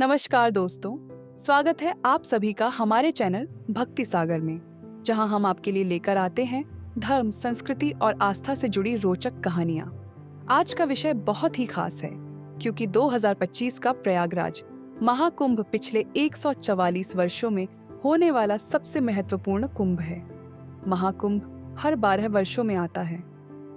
नमस्कार दोस्तों, स्वागत है आप सभी का हमारे चैनल भक्ति सागर में, जहां हम आपके लिए लेकर आते हैं धर्म, संस्कृति और आस्था से जुड़ी रोचक कहानियां। आज का विषय बहुत ही खास है क्योंकि 2025 का प्रयागराज महाकुंभ पिछले 144 वर्षों में होने वाला सबसे महत्वपूर्ण कुंभ है। महाकुंभ हर 12 वर्षों में आता है,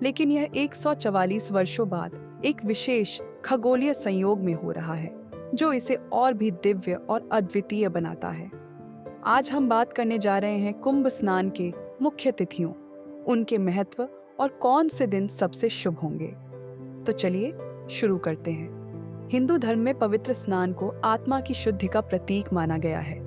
लेकिन यह 144 वर्षों बाद एक विशेष खगोलीय संयोग में हो रहा है जो इसे और भी दिव्य और अद्वितीय बनाता है। आज हम बात करने जा रहे हैं कुंभ स्नान के मुख्य तिथियों, उनके महत्व और कौन से दिन सबसे शुभ होंगे। तो चलिए शुरू करते हैं। हिंदू धर्म में पवित्र स्नान को आत्मा की शुद्धि का प्रतीक माना गया है।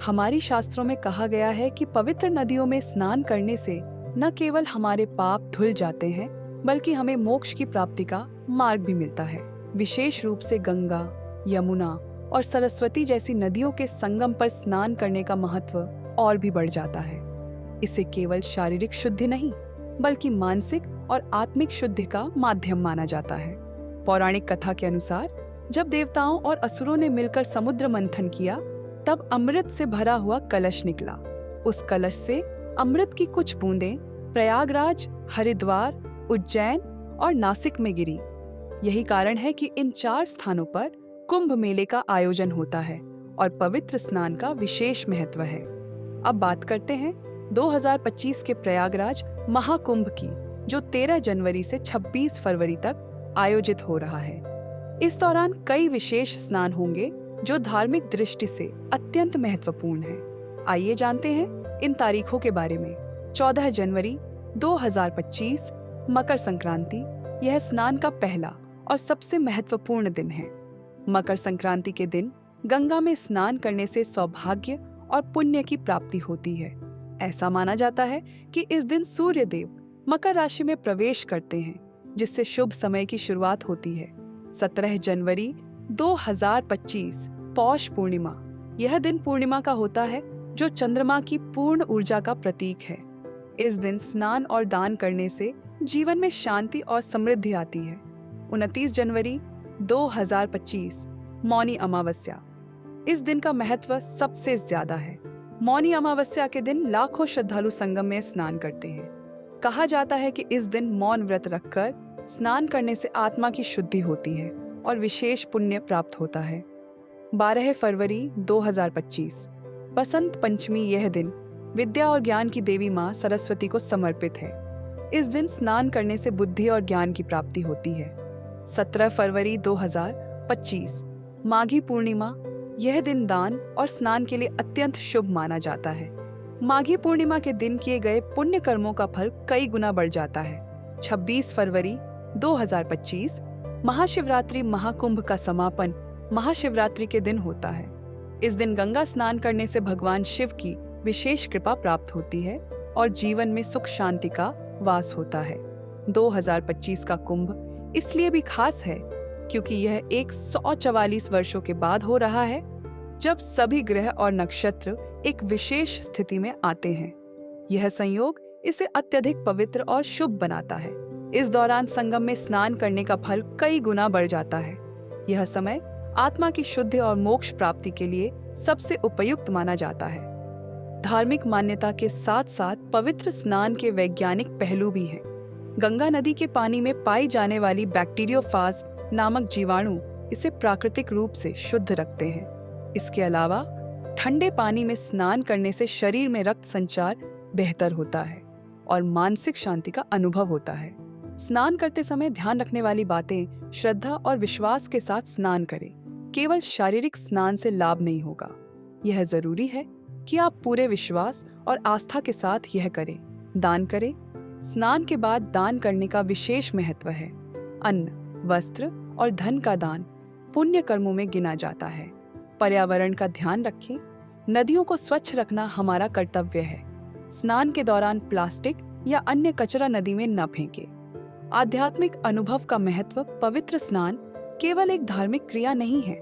हमारी शास्त्रों में कहा गया है कि पवित्र नदियों में स्नान करने से न केवल हमारे पाप धुल जाते हैं, बल्कि हमें मोक्ष की प्राप्ति का मार्ग भी मिलता है। विशेष रूप से गंगा, यमुना और सरस्वती जैसी नदियों के संगम पर स्नान करने का महत्व और भी बढ़ जाता है। इसे केवल शारीरिक शुद्धि नहीं, बल्कि मानसिक और आत्मिक शुद्धि का माध्यम माना जाता है। पौराणिक कथा के अनुसार जब देवताओं और असुरों ने मिलकर समुद्र मंथन किया, तब अमृत से भरा हुआ कलश निकला। उस कलश से अमृत की कुछ बूंदें प्रयागराज, हरिद्वार, उज्जैन और नासिक में गिरी। यही कारण है कि इन 4 स्थानों पर कुंभ मेले का आयोजन होता है और पवित्र स्नान का विशेष महत्व है। अब बात करते हैं 2025 के प्रयागराज महाकुंभ की, जो 13 जनवरी से 26 फरवरी तक आयोजित हो रहा है। इस दौरान कई विशेष स्नान होंगे जो धार्मिक दृष्टि से अत्यंत महत्वपूर्ण है। आइए जानते हैं इन तारीखों के बारे में। 14 जनवरी 2025 मकर संक्रांति, यह स्नान का पहला और सबसे महत्वपूर्ण दिन है। मकर संक्रांति के दिन गंगा में स्नान करने से सौभाग्य और पुण्य की प्राप्ति होती है। ऐसा माना जाता है कि इस दिन सूर्य देव मकर राशि में प्रवेश करते हैं, जिससे शुभ समय की शुरुआत होती है। 17 जनवरी 2025 पौष पूर्णिमा, यह दिन पूर्णिमा का होता है जो चंद्रमा की पूर्ण ऊर्जा का प्रतीक है। इस दिन स्नान और दान करने से जीवन में शांति और समृद्धि आती है। 29 जनवरी 2025 मौनी अमावस्या, इस दिन का महत्व सबसे ज्यादा है। मौनी अमावस्या के दिन लाखों श्रद्धालु संगम में स्नान करते हैं। कहा जाता है कि इस दिन मौन व्रत रखकर स्नान करने से आत्मा की शुद्धि होती है और विशेष पुण्य प्राप्त होता है। 12 फरवरी 2025 बसंत पंचमी, यह दिन विद्या और ज्ञान की देवी मां सरस्वती को समर्पित है। इस दिन स्नान करने से बुद्धि और ज्ञान की प्राप्ति होती है। 17 फरवरी 2025 माघी पूर्णिमा, यह दिन दान और स्नान के लिए अत्यंत शुभ माना जाता है। माघी पूर्णिमा के दिन किए गए पुण्य कर्मों का फल कई गुना बढ़ जाता है। 26 फरवरी 2025 महाशिवरात्रि, महाकुंभ का समापन महाशिवरात्रि के दिन होता है। इस दिन गंगा स्नान करने से भगवान शिव की विशेष कृपा प्राप्त होती है और जीवन में सुख शांति का वास होता है। 2025 का कुंभ इसलिए भी खास है क्योंकि यह 144 वर्षों के बाद हो रहा है, जब सभी ग्रह और नक्षत्र एक विशेष स्थिति में आते हैं। यह संयोग इसे अत्यधिक पवित्र और शुभ बनाता है। इस दौरान संगम में स्नान करने का फल कई गुना बढ़ जाता है। यह समय आत्मा की शुद्धि और मोक्ष प्राप्ति के लिए सबसे उपयुक्त माना जाता है। धार्मिक मान्यता के साथ साथ पवित्र स्नान के वैज्ञानिक पहलू भी हैं। गंगा नदी के पानी में पाई जाने वाली बैक्टीरियोफाज नामक जीवाणु इसे प्राकृतिक रूप से शुद्ध रखते हैं। इसके अलावा ठंडे पानी में स्नान करने से शरीर में रक्त संचार बेहतर होता है और मानसिक शांति का अनुभव होता है। स्नान करते समय ध्यान रखने वाली बातें, श्रद्धा और विश्वास के साथ स्नान करें। केवल शारीरिक स्नान से लाभ नहीं होगा। यह जरूरी है कि आप पूरे विश्वास और आस्था के साथ यह करें। दान करें। स्नान के बाद दान करने का विशेष महत्व है। अन्न, वस्त्र और धन का दान पुण्य कर्मों में गिना जाता है। पर्यावरण का ध्यान रखें। नदियों को स्वच्छ रखना हमारा कर्तव्य है। स्नान के दौरान प्लास्टिक या अन्य कचरा नदी में न फेंकें। आध्यात्मिक अनुभव का महत्व। पवित्र स्नान केवल एक धार्मिक क्रिया नहीं है,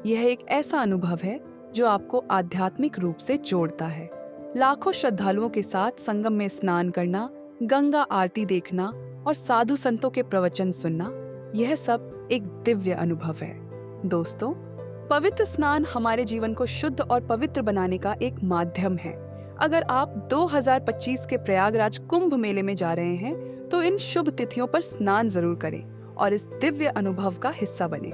यह एक ऐसा अनुभव है जो आपको आध्यात्मिक रूप से जोड़ता है। लाखों श्रद्धालुओं के साथ संगम में स्नान करना, गंगा आरती देखना और साधु संतों के प्रवचन सुनना, यह सब एक दिव्य अनुभव है। दोस्तों, पवित्र स्नान हमारे जीवन को शुद्ध और पवित्र बनाने का एक माध्यम है। अगर आप 2025 के प्रयागराज कुंभ मेले में जा रहे हैं तो इन शुभ तिथियों पर स्नान जरूर करें और इस दिव्य अनुभव का हिस्सा बने।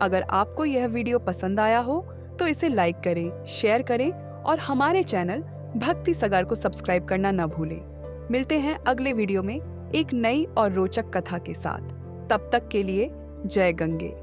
अगर आपको यह वीडियो पसंद आया हो तो इसे लाइक करें, शेयर करें और हमारे चैनल भक्ति सागर को सब्सक्राइब करना न भूलें। मिलते हैं अगले वीडियो में एक नई और रोचक कथा के साथ। तब तक के लिए जय गंगे।